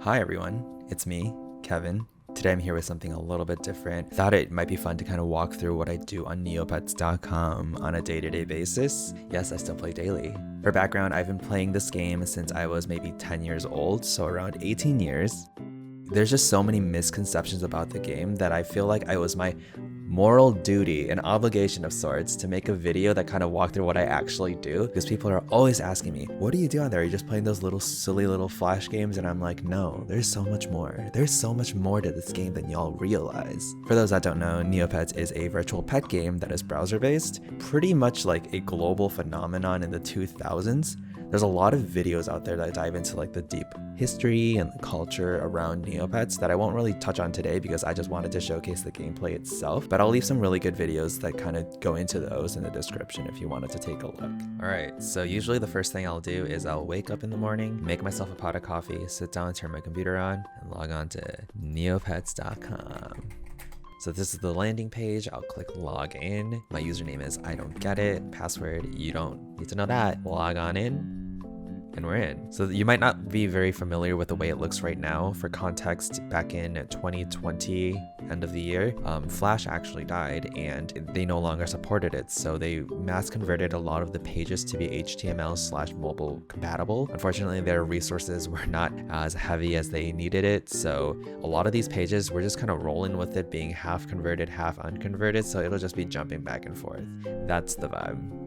Hi everyone, it's me, Kevin. Today I'm here with something a little bit different. Thought it might be fun to kind of walk through what I do on Neopets.com on a day-to-day basis. Yes, I still play daily. For background, I've been playing this game since I was maybe 10 years old, so around 18 years. There's just so many misconceptions about the game that I feel like I was my moral duty, an obligation of sorts, to make a video that kind of walked through what I actually do, because people are always asking me, what do you do on there? Are you just playing those little silly little flash games? And I'm like, no, there's so much more. There's so much more to this game than y'all realize. For those that don't know, Neopets is a virtual pet game that is browser based, pretty much like a global phenomenon in the 2000s. There's a lot of videos out there that dive into like the deep history and the culture around Neopets that I won't really touch on today because I just wanted to showcase the gameplay itself, but I'll leave some really good videos that kind of go into those in the description if you wanted to take a look. Alright, so usually the first thing I'll do is I'll wake up in the morning, make myself a pot of coffee, sit down, turn my computer on, and log on to neopets.com. So this is the landing page. I'll click log in. My username is I don't get it. Password, you don't need to know that. Log on in. And we're in. So you might not be very familiar with the way it looks right now. For context, back in 2020, end of the year, Flash actually died and they no longer supported it. So they mass converted a lot of the pages to be HTML/mobile compatible. Unfortunately, their resources were not as heavy as they needed it. So a lot of these pages, we're just kind of rolling with it being half converted, half unconverted. So it'll just be jumping back and forth. That's the vibe.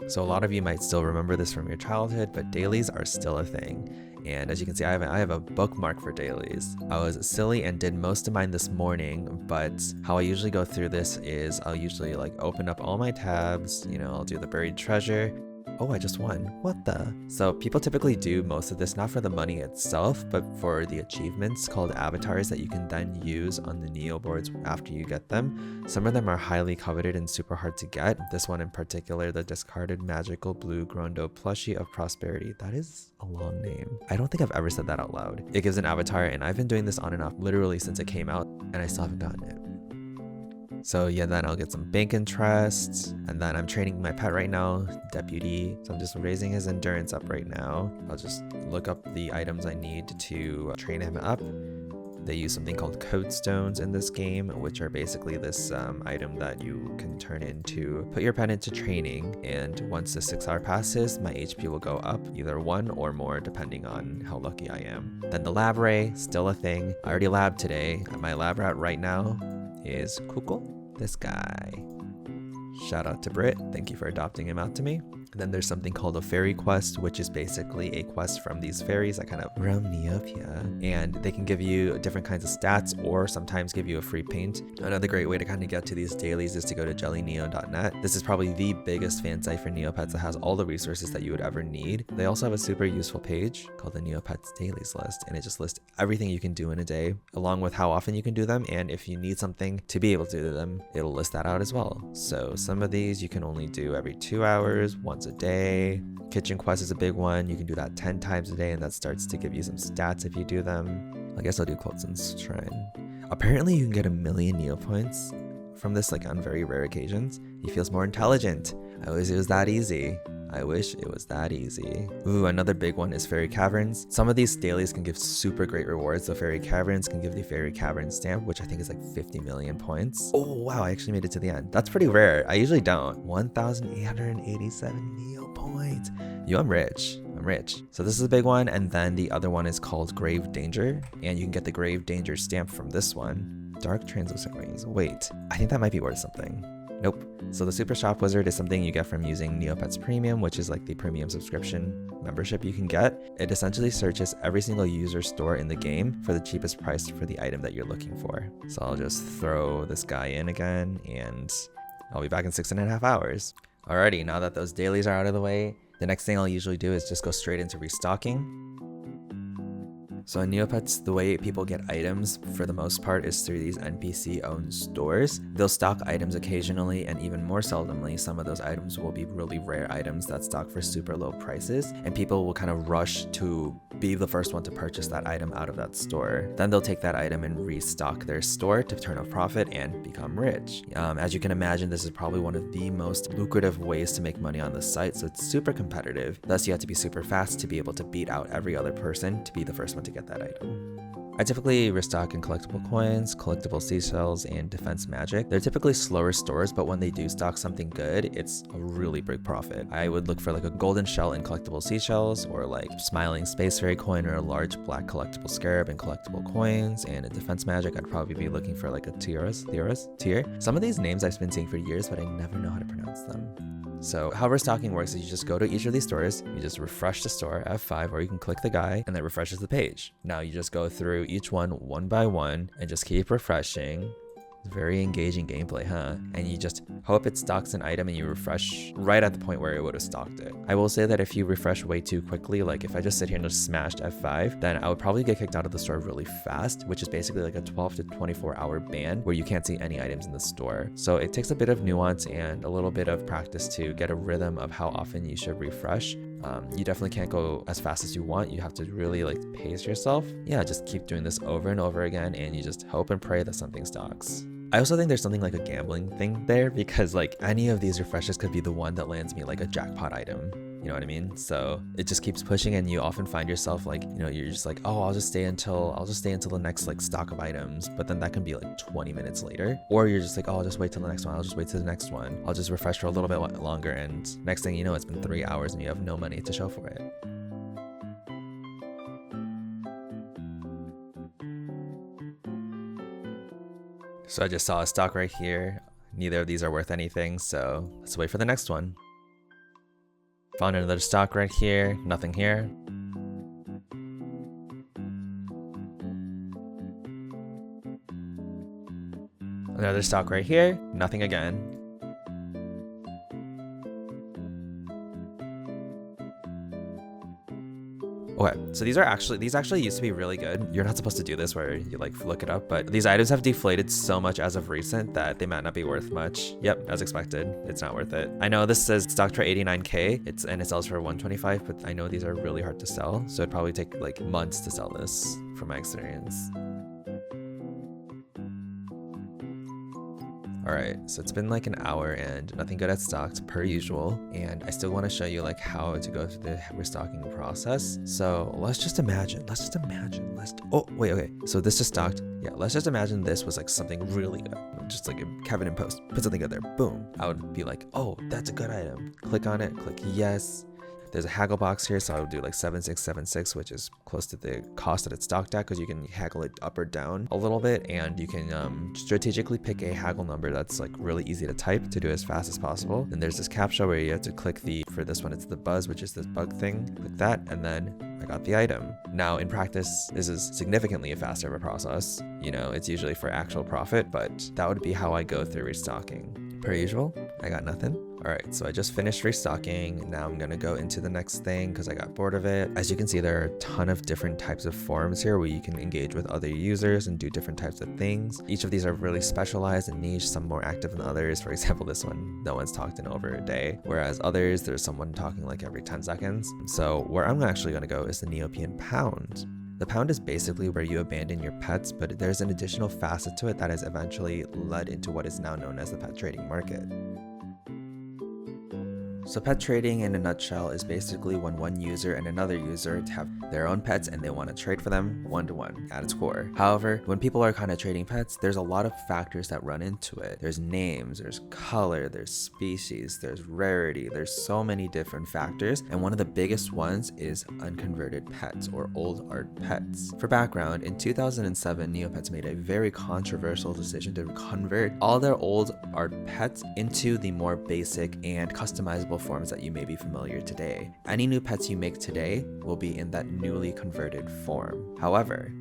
So a lot of you might still remember this from your childhood, but dailies are still a thing. And as you can see, I have a bookmark for dailies. I was silly and did most of mine this morning, but how I usually go through this is I'll usually like open up all my tabs, I'll do the buried treasure. Oh, I just won. What the? So people typically do most of this not for the money itself, but for the achievements called avatars that you can then use on the Neo boards after you get them. Some of them are highly coveted and super hard to get. This one in particular, the discarded magical blue Grondo plushie of prosperity. That is a long name. I don't think I've ever said that out loud. It gives an avatar, and I've been doing this on and off literally since it came out, and I still haven't gotten it. So yeah, then I'll get some bank interest, and then I'm training my pet right now, Deputy. So I'm just raising his endurance up right now. I'll just look up the items I need to train him up. They use something called code stones in this game, which are basically this item that you can turn into, put your pet into training, and once the 6 hour passes, my HP will go up either 1 or more depending on how lucky I am. Then the lab ray, still a thing. I already labbed today. My lab rat right now is Kukul, this guy. Shout out to Brit, thank you for adopting him out to me. And then there's something called a fairy quest, which is basically a quest from these fairies that kind of roam Neopia, and they can give you different kinds of stats or sometimes give you a free paint. Another great way to kind of get to these dailies is to go to jellyneo.net. This is probably the biggest fan site for Neopets that has all the resources that you would ever need. They also have a super useful page called the Neopets dailies list, and it just lists everything you can do in a day, along with how often you can do them, and if you need something to be able to do them, it'll list that out as well. So some of these you can only do every 2 hours, once a day. Kitchen quest is a big one. You can do that 10 times a day, and that starts to give you some stats if you do them. I guess I'll do Clotson's Shrine. Apparently you can get 1 million Neo points from this, like on very rare occasions. He feels more intelligent. I wish it was that easy. I wish it was that easy. Ooh, another big one is Fairy Caverns. Some of these dailies can give super great rewards. The Fairy Caverns can give the Fairy Cavern stamp, which I think is like 50 million points. Oh, wow, I actually made it to the end. That's pretty rare. I usually don't. 1,887 Neo points. Yo, I'm rich. I'm rich. So this is a big one. And then the other one is called Grave Danger. And you can get the Grave Danger stamp from this one. Dark Translucent Rings. Wait, I think that might be worth something. Nope. So the Super Shop Wizard is something you get from using Neopets Premium, which is like the premium subscription membership you can get. It essentially searches every single user store in the game for the cheapest price for the item that you're looking for. So I'll just throw this guy in again, and I'll be back in 6.5 hours. Alrighty, now that those dailies are out of the way, the next thing I'll usually do is just go straight into restocking. So in Neopets, the way people get items for the most part is through these NPC-owned stores. They'll stock items occasionally, and even more seldomly, some of those items will be really rare items that stock for super low prices, and people will kind of rush to be the first one to purchase that item out of that store. Then they'll take that item and restock their store to turn a profit and become rich. As you can imagine, this is probably one of the most lucrative ways to make money on the site, so it's super competitive. Thus, you have to be super fast to be able to beat out every other person to be the first one to get get that item. I typically restock in collectible coins, collectible seashells, and defense magic. They're typically slower stores, but when they do stock something good, it's a really big profit. I would look for like a golden shell in collectible seashells, or like smiling space fairy coin, or a large black collectible scarab in collectible coins. And in defense magic, I'd probably be looking for like a tier. Some of these names I've been seeing for years, but I never know how to pronounce them. So how restocking works is you just go to each of these stores, you just refresh the store, F5, or you can click the guy and that refreshes the page. Now you just go through each one by one and just keep refreshing. It's very engaging gameplay, huh? And you just hope it stocks an item and you refresh right at the point where it would have stocked it. I will say that if you refresh way too quickly, like if I just sit here and just smashed F5, then I would probably get kicked out of the store really fast, which is basically like a 12 to 24 hour ban where you can't see any items in the store. So it takes a bit of nuance and a little bit of practice to get a rhythm of how often you should refresh. You definitely can't go as fast as you want. You have to really like pace yourself. Yeah, just keep doing this over and over again, and you just hope and pray that something stocks. I also think there's something like a gambling thing there, because like any of these refreshes could be the one that lands me like a jackpot item. You know what I mean? So it just keeps pushing, and you often find yourself like, you know, you're just like, oh, I'll just stay until the next like stock of items. But then that can be like 20 minutes later. Or you're just like, oh, I'll just wait till the next one. I'll just wait till the next one. I'll just refresh for a little bit longer. And next thing you know, it's been 3 hours and you have no money to show for it. So I just saw a stock right here. Neither of these are worth anything, so let's wait for the next one. Found another stock right here, nothing here. Another stock right here, nothing again. Okay, so these actually used to be really good. You're not supposed to do this where you like look it up, but these items have deflated so much as of recent that they might not be worth much. Yep, as expected, it's not worth it. I know this says stocked for 89K, and it sells for 125, but I know these are really hard to sell, so it'd probably take like months to sell this from my experience. Alright, so it's been like an hour and nothing good has stocked per usual, and I still want to show you like how to go through the restocking process. So let's just imagine, oh wait, okay, so this just stocked. Yeah, let's just imagine this was like something really good. Just like Kevin in post, put something good there, boom. I would be like, oh, that's a good item. Click on it, click yes. There's a haggle box here, so I would do like 7676, which is close to the cost that it's stocked at, because you can haggle it up or down a little bit, and you can strategically pick a haggle number that's like really easy to type to do as fast as possible. And there's this captcha where you have to click for this one, it's the buzz, which is this bug thing, click that, and then I got the item. Now in practice, this is significantly a faster of a process. You know, it's usually for actual profit, but that would be how I go through restocking. Per usual, I got nothing. Alright, so I just finished restocking. Now I'm gonna go into the next thing because I got bored of it. As you can see, there are a ton of different types of forums here where you can engage with other users and do different types of things. Each of these are really specialized and niche, some more active than others. For example, this one, no one's talked in over a day, whereas others, there's someone talking like every 10 seconds. So where I'm actually gonna go is the Neopean Pound. The pound is basically where you abandon your pets, but there's an additional facet to it that has eventually led into what is now known as the pet trading market. So pet trading in a nutshell is basically when one user and another user have their own pets and they want to trade for them one-to-one at its core. However, when people are kind of trading pets, there's a lot of factors that run into it. There's names, there's color, there's species, there's rarity, there's so many different factors, and one of the biggest ones is unconverted pets or old art pets. For background, in 2007, Neopets made a very controversial decision to convert all their old art pets into the more basic and customizable forms that you may be familiar today. Any new pets you make today will be in that newly converted form. However,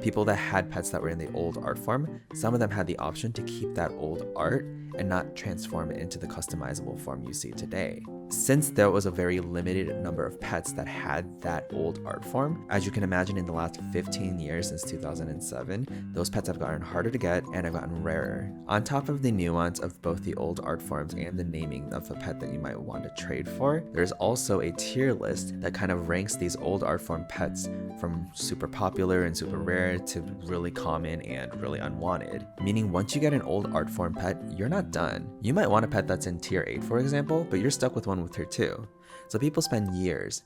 people that had pets that were in the old art form, some of them had the option to keep that old art and not transform it into the customizable form you see today. Since there was a very limited number of pets that had that old art form, as you can imagine, in the last 15 years since 2007, those pets have gotten harder to get and have gotten rarer. On top of the nuance of both the old art forms and the naming of a pet that you might want to trade for, there's also a tier list that kind of ranks these old art form pets from super popular and super rare to really common and really unwanted. Meaning once you get an old art form pet, you're not done. You might want a pet that's in tier 8, for example, but you're stuck with one with tier 2. So people spend years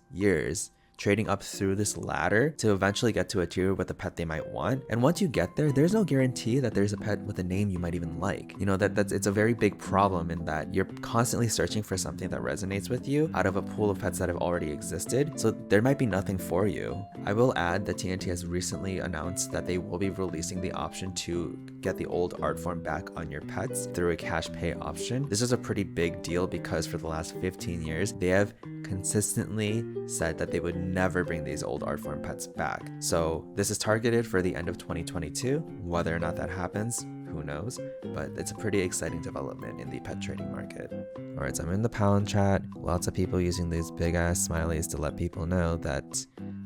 trading up through this ladder to eventually get to a tier with a pet they might want. And once you get there, there's no guarantee that there's a pet with a name you might even like. You know, it's a very big problem in that you're constantly searching for something that resonates with you out of a pool of pets that have already existed. So there might be nothing for you. I will add that TNT has recently announced that they will be releasing the option to get the old art form back on your pets through a cash pay option. This is a pretty big deal because for the last 15 years, they have consistently said that they would never bring these old art form pets back. So this is targeted for the end of 2022. Whether or not that happens, who knows, but it's a pretty exciting development in the pet trading market. Alright, so I'm in the Pound chat. Lots of people using these big ass smileys to let people know that,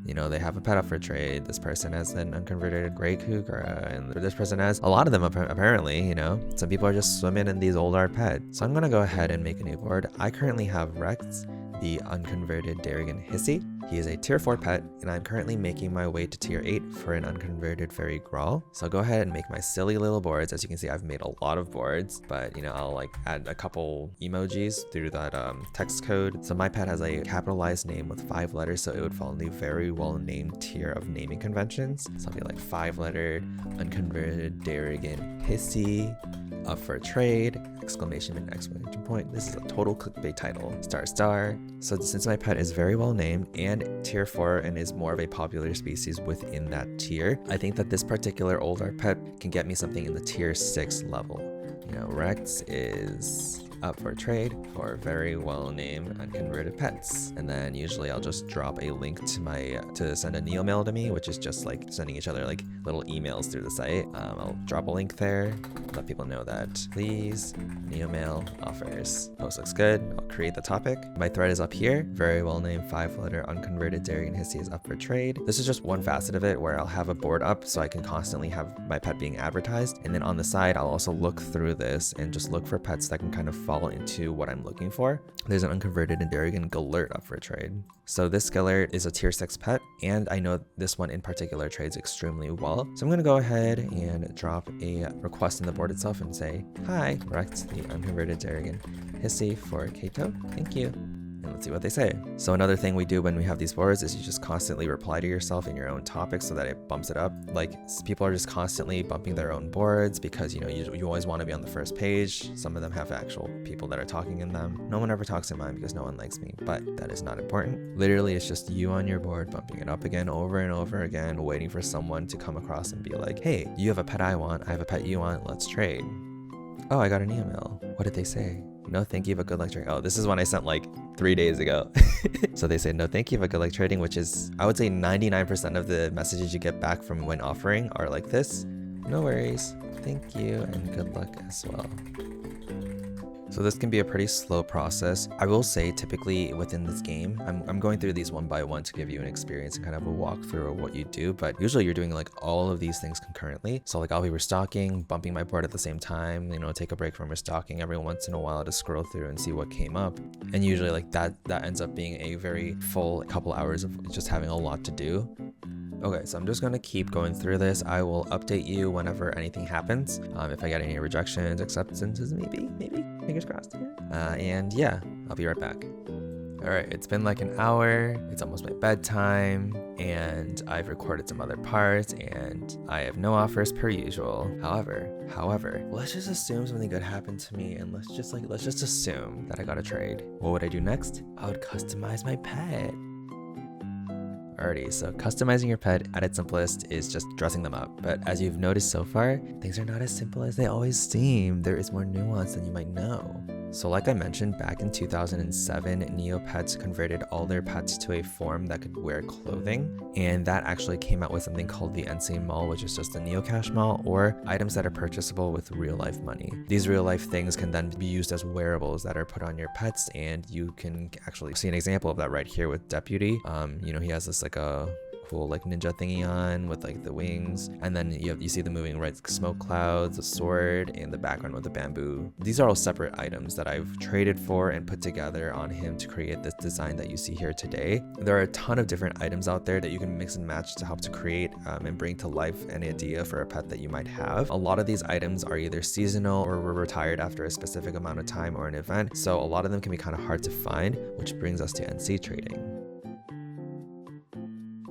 you know, they have a pet up for trade. This person has an unconverted gray kukra, and this person has a lot of them apparently, you know. Some people are just swimming in these old art pets. So I'm gonna go ahead and make a new board. I currently have Rex, the unconverted Darrigan Hissy. He is a tier 4 pet, and I'm currently making my way to tier 8 for an unconverted fairy Grawl. So I'll go ahead and make my silly little boards. As you can see, I've made a lot of boards, but you know, I'll like add a couple emojis through that text code. So my pet has a capitalized name with 5 letters, so it would fall in the very well named tier of naming conventions. So I'll be like 5-lettered, unconverted Darrigan Hissy, up for a trade, exclamation and exclamation point. This is a total clickbait title, star star. So since my pet is very well named and tier 4 and is more of a popular species within that tier, I think that this particular old art pet can get me something in the tier 6 level. You know, Rex is up for trade for very well named unconverted pets. And then usually I'll just drop a link to send a Neo mail to me, which is just like sending each other like little emails through the site. I'll drop a link there, let people know that please Neo mail offers. Post looks good. I'll create the topic. My thread is up here. Very well named 5-letter unconverted Darrigan Hissy is up for trade. This is just one facet of it where I'll have a board up so I can constantly have my pet being advertised. And then on the side, I'll also look through this and just look for pets that can kind of fall into what I'm looking for. There's an unconverted Darrigan Galert up for trade. So this Galert is a tier 6 pet, and I know this one in particular trades extremely well. So I'm gonna go ahead and drop a request in the board itself and say, hi, Rex, the unconverted Darrigan Hissy for Kato, thank you. And let's see what they say. So another thing we do when we have these boards is you just constantly reply to yourself in your own topic so that it bumps it up. Like people are just constantly bumping their own boards because, you know, you always want to be on the first page. Some of them have actual people that are talking in them. No one ever talks in mine because no one likes me, but that is not important. Literally, it's just you on your board bumping it up again over and over again, waiting for someone to come across and be like, hey, you have a pet I want, I have a pet you want, let's trade. Oh, I got an email. What did they say? No, thank you, but good luck trading. Oh, this is one I sent like 3 days ago. So they say, no, thank you, but good luck trading, which is, I would say 99% of the messages you get back from when offering are like this. No worries. Thank you, and good luck as well. So this can be a pretty slow process. I will say typically within this game, I'm going through these one by one to give you an experience and kind of a walkthrough of what you do, but usually you're doing like all of these things concurrently. So like I'll be restocking, bumping my board at the same time, you know, take a break from restocking every once in a while to scroll through and see what came up. And usually like that ends up being a very full couple hours of just having a lot to do. Okay, so I'm just gonna keep going through this. I will update you whenever anything happens. If I get any rejections, acceptances, maybe, fingers crossed. And yeah, I'll be right back. All right, it's been like an hour. It's almost my bedtime, and I've recorded some other parts, and I have no offers per usual. However, let's just assume something good happened to me, and let's just assume that I got a trade. What would I do next? I would customize my pet. Alrighty, so customizing your pet at its simplest is just dressing them up. But as you've noticed so far, things are not as simple as they always seem. There is more nuance than you might know. So like I mentioned, back in 2007, Neopets converted all their pets to a form that could wear clothing. And that actually came out with something called the Insane Mall, which is just a Neocash mall, or items that are purchasable with real life money. These real life things can then be used as wearables that are put on your pets, and you can actually see an example of that right here with Deputy. You know, he has this like a cool like ninja thingy on with like the wings, and then you see the moving red smoke clouds, a sword in the background with the bamboo. These are all separate items that I've traded for and put together on him to create this design that you see here today. There are a ton of different items out there that you can mix and match to help to create and bring to life an idea for a pet that you might have. A lot of these items are either seasonal or were retired after a specific amount of time or an event, so a lot of them can be kind of hard to find, which brings us to NC trading.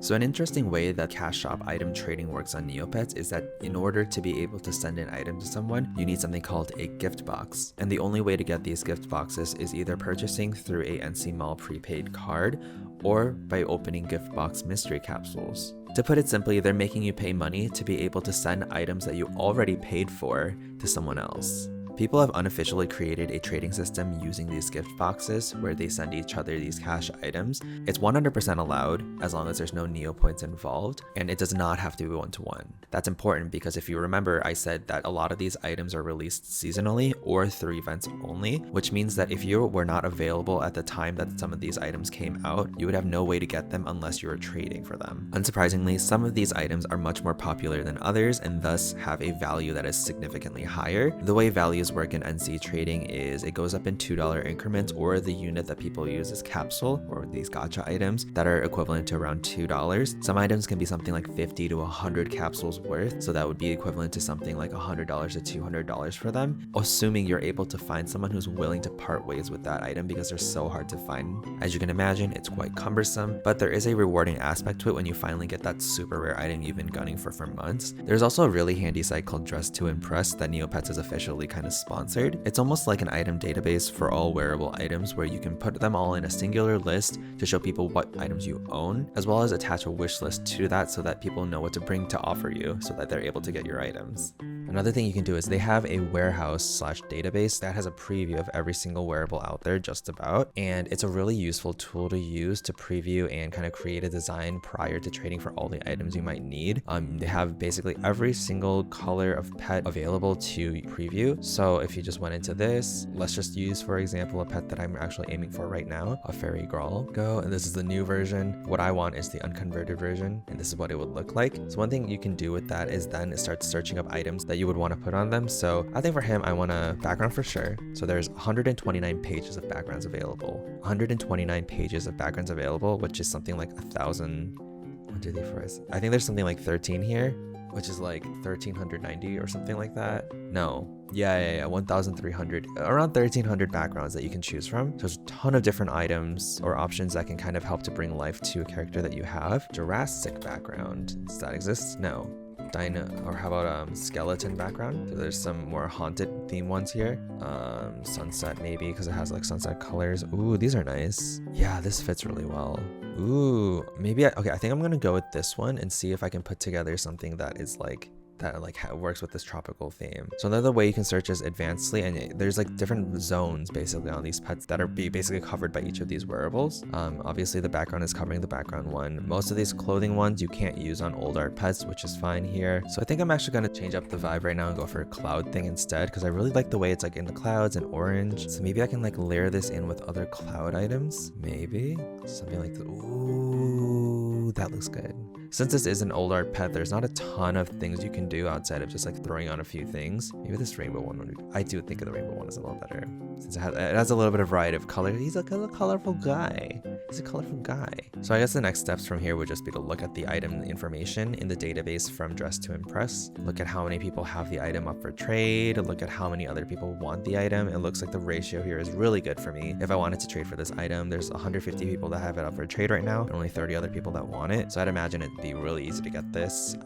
So an interesting way that cash shop item trading works on Neopets is that in order to be able to send an item to someone, you need something called a gift box. And the only way to get these gift boxes is either purchasing through a NC Mall prepaid card or by opening gift box mystery capsules. To put it simply, they're making you pay money to be able to send items that you already paid for to someone else. People have unofficially created a trading system using these gift boxes where they send each other these cash items. It's 100% allowed as long as there's no Neopoints involved, and it does not have to be one-to-one. That's important because if you remember, I said that a lot of these items are released seasonally or through events only, which means that if you were not available at the time that some of these items came out, you would have no way to get them unless you were trading for them. Unsurprisingly, some of these items are much more popular than others and thus have a value that is significantly higher. The way values work in NC trading is it goes up in $2 increments, or the unit that people use is capsule, or these gacha items that are equivalent to around $2. Some items can be something like 50 to 100 capsules worth, so that would be equivalent to something like $100 to $200 for them, assuming you're able to find someone who's willing to part ways with that item because they're so hard to find. As you can imagine, it's quite cumbersome, but there is a rewarding aspect to it when you finally get that super rare item you've been gunning for months. There's also a really handy site called Dress to Impress that Neopets has officially kind of sponsored. It's almost like an item database for all wearable items where you can put them all in a singular list to show people what items you own, as well as attach a wish list to that so that people know what to bring to offer you so that they're able to get your items. Another thing you can do is they have a warehouse/database that has a preview of every single wearable out there just about, and it's a really useful tool to use to preview and kind of create a design prior to trading for all the items you might need. They have basically every single color of pet available to preview. So if you just went into this, let's just use for example a pet that I'm actually aiming for right now, a fairy girl. Go, and this is the new version. What I want is the unconverted version, and this is what it would look like. So one thing you can do with that is then start searching up items that you would want to put on them. So I think for him, I want a background for sure. So there's 129 pages of backgrounds available. 129 pages of backgrounds available, which is something like 1,000. 1, 2, 3, 4. I think there's something like 13 here, which is like 1,390 or something like that. No. Yeah, 1,300, around 1,300 backgrounds that you can choose from. So there's a ton of different items or options that can kind of help to bring life to a character that you have. Jurassic background, does that exist? No. Dino, or how about skeleton background? So there's some more haunted theme ones here. Sunset maybe, because it has like sunset colors. Ooh, these are nice. Yeah, this fits really well. Ooh, maybe okay, I think I'm gonna go with this one and see if I can put together something that is like works with this tropical theme. So another way you can search is advancedly, and there's like different zones basically on these pets that are basically covered by each of these wearables. Obviously the background is covering the background one. Most of these clothing ones you can't use on old art pets, which is fine here. So I think I'm actually gonna change up the vibe right now and go for a cloud thing instead, because I really like the way it's like in the clouds and orange. So maybe I can like layer this in with other cloud items, maybe something like that. Ooh, that looks good. Since this is an old art pet, there's not a ton of things you can do outside of just like throwing on a few things. Maybe this rainbow one would be, I do think the rainbow one is a little better since it has a little bit of variety of color. He's like a colorful guy. He's a colorful guy. So I guess the next steps from here would just be to look at the item information in the database from Dress to Impress. Look at how many people have the item up for trade. Look at how many other people want the item. It looks like the ratio here is really good for me. If I wanted to trade for this item, there's 150 people that have it up for trade right now and only 30 other people that want it. So I'd imagine it'd be really easy to get this.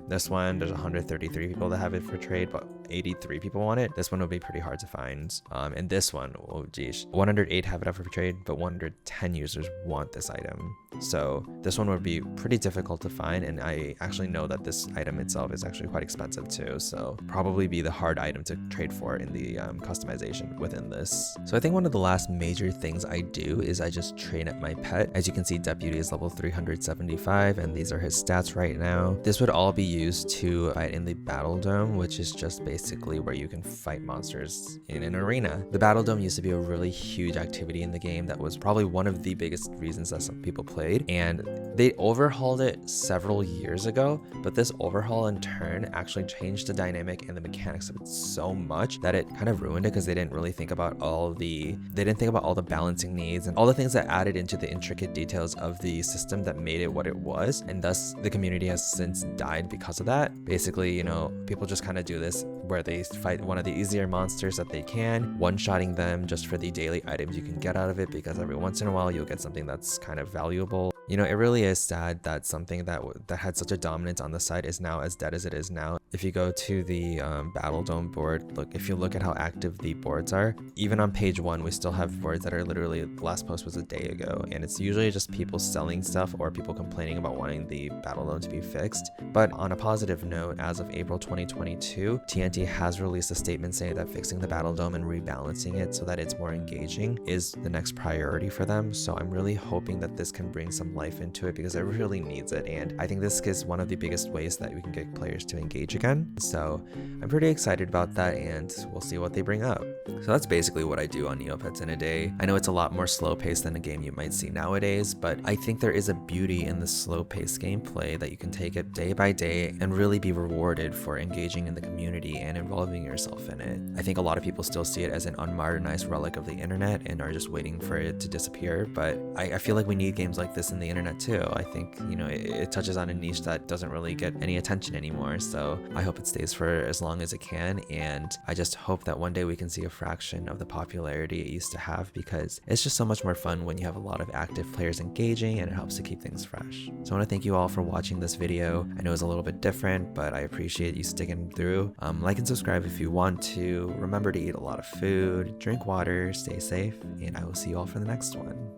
This one, there's 133 people that have it for trade, but 83 people want it. This one would be pretty hard to find. And this one, oh geez, 108 have it up for trade, but 110 users want this item. So this one would be pretty difficult to find, and I actually know that this item itself is actually quite expensive too, so probably be the hard item to trade for in the customization within this. So I think one of the last major things I do is I just train up my pet. As you can see, Deputy is level 375, and these are his stats right now. This would all be used to fight in the Battle Dome, which is just basically where you can fight monsters in an arena. The Battle Dome used to be a really huge activity in the game that was probably one of the biggest reasons that some people played, and they overhauled it several years ago, but this overhaul in turn actually changed the dynamic and the mechanics of it so much that it kind of ruined it, because they didn't think about all the balancing needs and all the things that added into the intricate details of the system that made it what it was, and thus the community has since died because of that. Basically, you know, people just kind of do this where they fight one of the easier monsters that they can, one-shotting them just for the daily items you can get out of it, because every once in a while you'll get something that's kind of valuable. You know, it really is sad that something that had such a dominance on the site is now as dead as it is now. If you go to the Battle Dome board, if you look at how active the boards are, even on page 1, we still have boards that are literally, the last post was a day ago, and it's usually just people selling stuff or people complaining about wanting the Battle Dome to be fixed. But on a positive note, as of April 2022, TNT has released a statement saying that fixing the Battle Dome and rebalancing it so that it's more engaging is the next priority for them. So I'm really hoping that this can bring some life into it because it really needs it, and I think this is one of the biggest ways that we can get players to engage again. So I'm pretty excited about that, and we'll see what they bring up. So that's basically what I do on Neopets in a day. I know it's a lot more slow paced than a game you might see nowadays, but I think there is a beauty in the slow paced gameplay that you can take it day by day and really be rewarded for engaging in the community and involving yourself in it. I think a lot of people still see it as an unmodernized relic of the internet and are just waiting for it to disappear, but I feel like we need games like this in the internet too. I think, you know, it touches on a niche that doesn't really get any attention anymore, so I hope it stays for as long as it can, and I just hope that one day we can see a fraction of the popularity it used to have, because it's just so much more fun when you have a lot of active players engaging, and it helps to keep things fresh. So I want to thank you all for watching this video. I know it's a little bit different, but I appreciate you sticking through. Like and subscribe if you want to. Remember to eat a lot of food, drink water, stay safe, and I will see you all for the next one.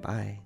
Bye.